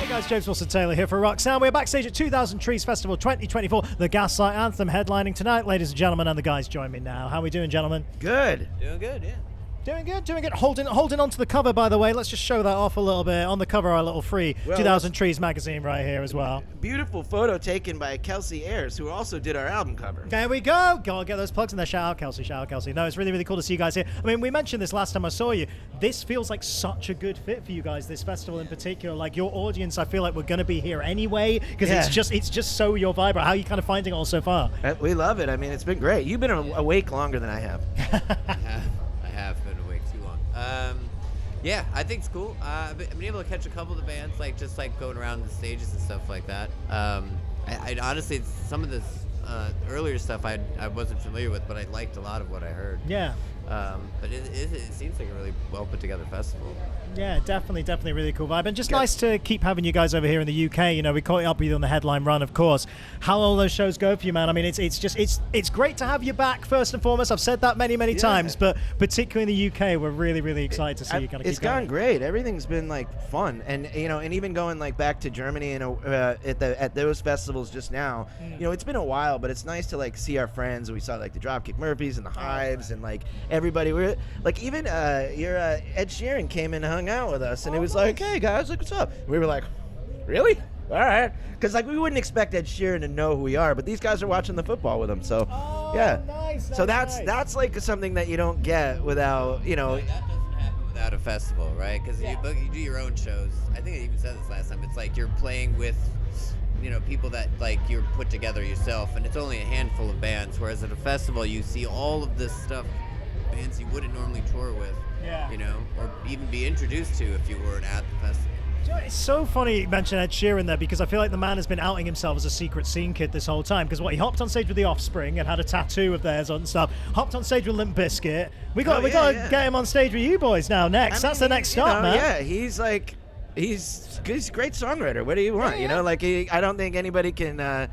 Guys, James Wilson-Taylor here for Rock Sound. We're backstage at 2000 Trees Festival 2024, the Gaslight Anthem headlining tonight, ladies and gentlemen, and the guys join me now. How are we doing, gentlemen? Good. Doing good, yeah. Doing good. Holding on to the cover, by the way. Let's just show that off a little bit. On the cover, our little free 2000 Trees magazine right here as well. Beautiful photo taken by Kelsey Ayers, who also did our album cover. There we go. Go get those plugs in there. Shout out, Kelsey. No, it's really, really cool to see you guys here. I mean, we mentioned this last time I saw you. This feels like such a good fit for you guys, this festival in particular. Like, your audience, I feel like we're going to be here anyway, because it's just so your vibe. How are you kind of finding it all so far? We love it. I mean, it's been great. You've been awake longer than I have. I have been awake too long. Yeah, I think it's cool. I've been able to catch a couple of the bands, like just like going around the stages and stuff like that. I honestly, some of this earlier stuff I wasn't familiar with, but I liked a lot of what I heard. Yeah. But it seems like a really well put together festival. Yeah, definitely really cool vibe. And just nice to keep having you guys over here in the UK. You know, we caught up with you on the headline run, of course. How all those shows go for you, man? I mean, it's great to have you back, first and foremost. I've said that many times, but particularly in the UK, we're really excited to see you kind of keep going. It's gone great. Everything's been like fun, and you know, and even going like back to Germany and at those festivals just now. You know, it's been a while, but it's nice to like see our friends. We saw like the Dropkick Murphys and the Hives, and like everybody. We're like even Ed Sheeran came and hung out with us, and it was like, hey guys, look what's up. We were like, really? All right, because like we wouldn't expect Ed Sheeran to know who we are, but these guys are watching the football with him, so yeah. Nice, so that's like something that you don't get without, you know. That doesn't happen without a festival, right? Because you do your own shows. I think I even said this last time. It's like you're playing with, you know, people that like you're put together yourself, and it's only a handful of bands. Whereas at a festival, you see all of this stuff, bands you wouldn't normally tour with. Yeah. You know, or even be introduced to if you weren't at the festival. It's so funny you mention Ed Sheeran there, because I feel like the man has been outing himself as a secret scene kid this whole time. Because he hopped on stage with the Offspring and had a tattoo of theirs on stuff. Hopped on stage with Limp Bizkit. We got to get him on stage with you boys now. Next, that's the next stop, man. Yeah, he's a great songwriter. What do you want? You know, like I don't think anybody can.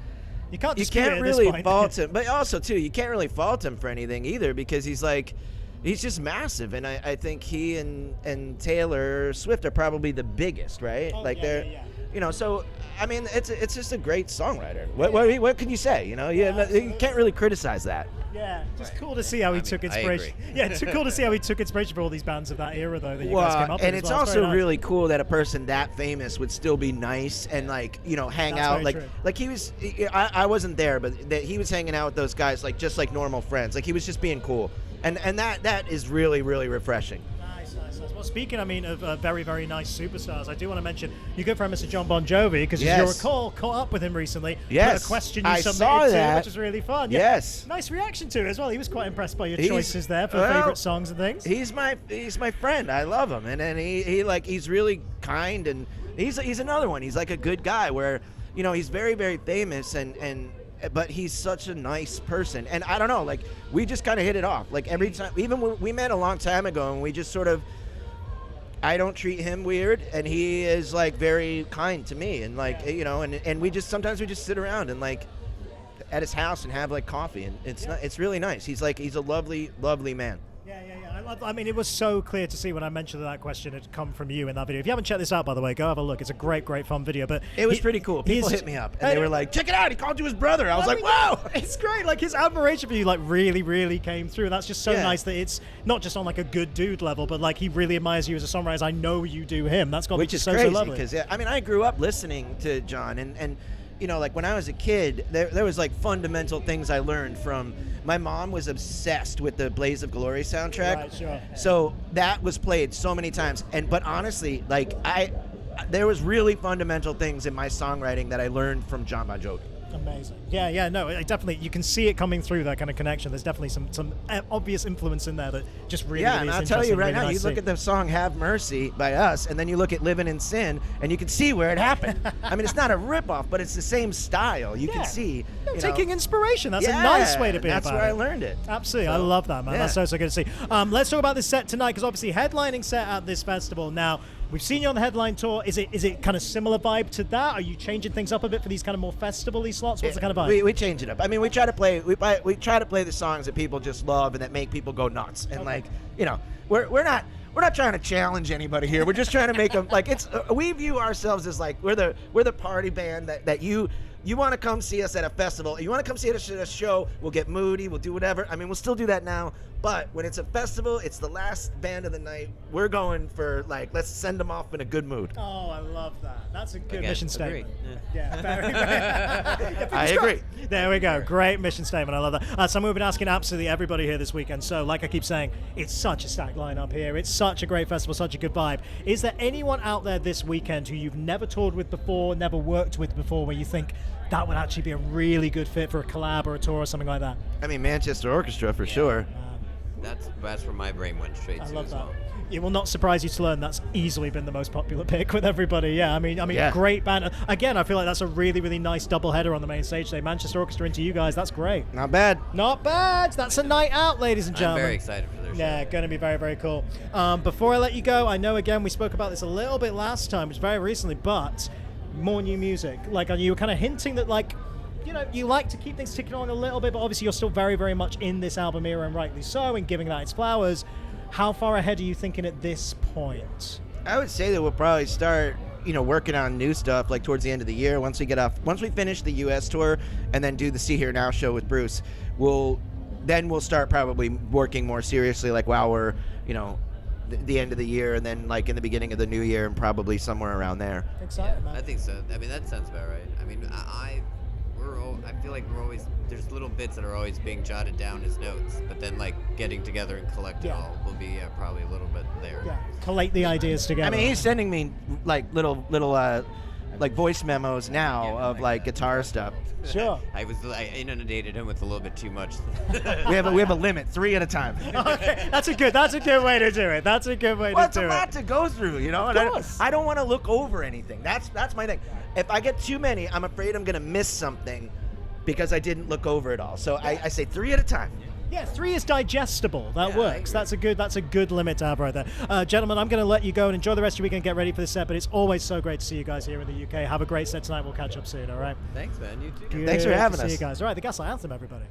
You can't really fault him, but also too, you can't really fault him for anything either, because he's just massive, and I think he and Taylor Swift are probably the biggest, right? You know, so I mean, it's just a great songwriter. What can you say? You know, you can't really criticize that. Yeah, just cool to see how he took inspiration. Yeah, it's cool to see how he took inspiration for all these bands of that era, though, that you guys came up with. And it's also really cool that a person that famous would still be nice and like, you know, hang out like he was. I wasn't there, but that he was hanging out with those guys like just like normal friends. Like he was just being cool. And that is really refreshing. Nice. Well, speaking, I mean, of very nice superstars, I do want to mention your good friend, Mr. Jon Bon Jovi, because as you recall, caught up with him recently. Yes, a question you I submitted saw that. to, which was really fun. Yeah. Yes, nice reaction to it as well. He was quite impressed by your choices there for favorite songs and things. He's my friend. I love him, and he's really kind, and he's another one. He's like a good guy where, you know, he's very famous but he's such a nice person, and I don't know, like we just kind of hit it off. Like every time, even when we met a long time ago, and we just sort of, I don't treat him weird, and he is like very kind to me, and like you know, and we just sometimes we just sit around and like at his house and have like coffee, and it's really nice. He's a lovely man. Yeah. I mean, it was so clear to see when I mentioned that question had come from you in that video. If you haven't checked this out, by the way, go have a look. It's a great fun video. But it was pretty cool. People hit me up, and they were like, check it out. He called you his brother. I was like, wow. It's great. Like, his admiration for you, like, really came through. And that's just so nice that it's not just on, like, a good dude level, but, like, he really admires you as a songwriter, as I know you do him. That's got to be just so lovely. Because, I mean, I grew up listening to Jon, and you know, like when I was a kid, there was like fundamental things I learned from. My mom was obsessed with the Blaze of Glory soundtrack. Right, sure. So that was played so many times. But honestly, like there was really fundamental things in my songwriting that I learned from Jon Bon Jovi. Amazing. Yeah, no, definitely. You can see it coming through, that kind of connection. There's definitely some obvious influence in there that just really, and I'll tell you right now, nice you look at the song Have Mercy by us, and then you look at Living in Sin, and you can see where it happened. I mean, it's not a ripoff, but it's the same style. You can see. Taking inspiration. That's a nice way to be about it. That's where I learned it. Absolutely. I love that, man. That's so good to see. Let's talk about this set tonight, because obviously headlining set at this festival. Now, we've seen you on the headline tour. Is it kind of similar vibe to that? Are you changing things up a bit for these kind of more festival-y slots? What's the kind of vibe? We change it up. I mean, we try to play the songs that people just love and that make people go nuts. And like, you know, we're we're not trying to challenge anybody here. We're just trying to make them like it's. We view ourselves as like we're the party band that you want to come see us at a festival. You want to come see us at a show. We'll get moody. We'll do whatever. I mean, we'll still do that now. But when it's a festival, it's the last band of the night. We're going for like let's send them off in a good mood. Oh, I love that. That's a good Again, mission agree. statement. Yeah, very, very. I agree. There we go. Great mission statement. I love that. So we've been asking absolutely everybody here this weekend. So like I keep saying, it's such a stacked lineup here. It's such a great festival, such a good vibe. Is there anyone out there this weekend who you've never toured with before, never worked with before, where you think that would actually be a really good fit for a collab or a tour or something like that? I mean, Manchester Orchestra for sure. That's where my brain went straight I to love as that. well. It will not surprise you to learn that's easily been the most popular pick with everybody. Yeah, I mean, Yeah. great band. Again, I feel like that's a really, really nice double header on the main stage today. Manchester Orchestra into you guys. That's great. Not bad. Not bad. That's a night out, ladies and I'm gentlemen. very excited for their show. Yeah, going to be very, very cool. Before I let you go, I know, again, we spoke about this a little bit last time, which is very recently, but more new music. Like, you were kind of hinting that, like, you know, you like to keep things ticking along a little bit, but obviously you're still very, very much in this album era, and rightly so, and giving that its flowers. How far ahead are you thinking at this point? I would say that we'll probably start, working on new stuff like towards the end of the year. Once we finish the U.S. tour and then do the See Here Now show with Bruce, we'll start probably working more seriously, like while we're, the end of the year, and then like in the beginning of the new year, and probably somewhere around there. Excited, Yeah, man. I think so. I mean, that sounds about right. I mean, I feel like we're always, there's little bits that are always being jotted down as notes, but then like getting together and collect it Yeah. all will be probably a little bit there. Yeah, collate the ideas together. I mean, he's sending me like little like voice memos now Yeah, of like guitar stuff. Sure. I inundated him with a little bit too much. We have a limit, 3 at a time. Okay, that's a good way to do it. That's a good way Well, to it's a do lot it. to go through, and course. I don't want to look over anything. That's my thing. If I get too many, I'm afraid I'm gonna miss something because I didn't look over it all. So I say 3 at a time. Yeah, 3 is digestible. That Yeah, I works. agree. That's a good limit to have right there. Gentlemen, I'm going to let you go and enjoy the rest of your weekend. Get ready for the set, but it's always so great to see you guys here in the UK. Have a great set tonight. We'll catch up soon, all right? Thanks, man. You too. Thanks for Good to having see us. you guys. All right, the Gaslight Anthem, everybody.